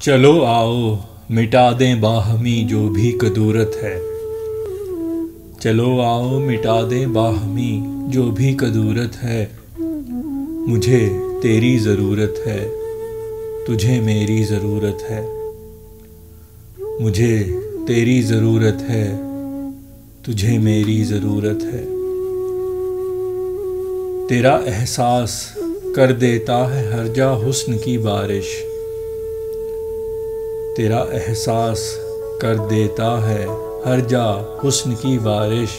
चलो आओ मिटा दें बाहमी जो भी कदूरत है। चलो आओ मिटा दें बाहमी जो भी कदूरत है। मुझे तेरी ज़रूरत है, तुझे मेरी ज़रूरत है। मुझे तेरी ज़रूरत है, तुझे मेरी ज़रूरत है। तेरा एहसास कर देता है हर जा हुस्न की बारिश। तेरा एहसास कर देता है हर जा हुस्न की बारिश।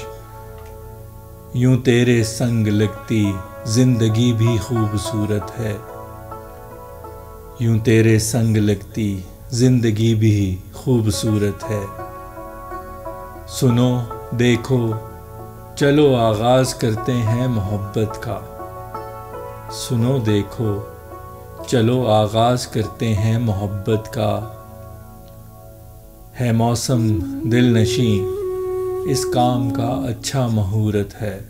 यूं तेरे संग लगती जिंदगी भी खूबसूरत है। यूं तेरे संग लगती जिंदगी भी खूबसूरत है। सुनो देखो चलो आगाज़ करते हैं मोहब्बत का। सुनो देखो चलो आगाज़ करते हैं मोहब्बत का। है मौसम दिलनशी इस काम का अच्छा मुहूर्त है।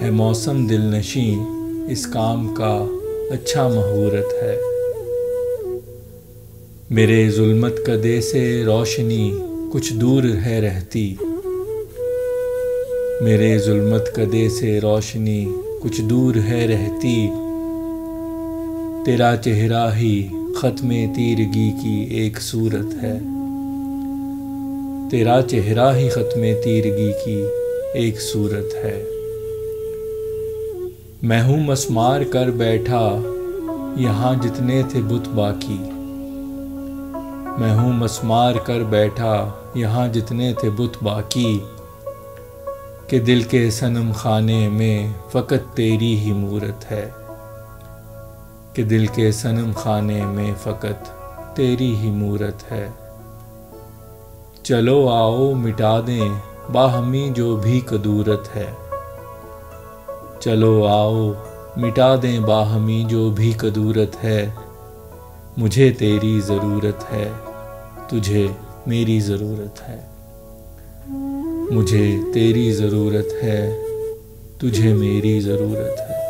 है मौसम दिलनशी इस काम का अच्छा मुहूर्त है। मेरे जुल्मत कदे से रोशनी कुछ दूर है रहती। मेरे जुल्मत कदे से रोशनी कुछ दूर है रहती। तेरा चेहरा ही ख़त्मे तीरगी की एक सूरत है। तेरा चेहरा ही ख़त्मे तीरगी की एक सूरत है। मैं हूँ मसमार कर बैठा यहाँ जितने थे बुत बाकी। मैं हूँ मसमार कर बैठा यहाँ जितने थे बुत बाकी। कि दिल के सनम खाने में फ़कत तेरी ही मूरत है। कि दिल के सनम खाने में फ़कत तेरी ही मूरत है। चलो आओ मिटा दें बाहमी जो भी कदूरत है। चलो आओ मिटा दें बाहमी जो भी कदूरत है। मुझे तेरी ज़रूरत है, तुझे मेरी ज़रूरत है। मुझे तेरी ज़रूरत है, तुझे मेरी ज़रूरत है।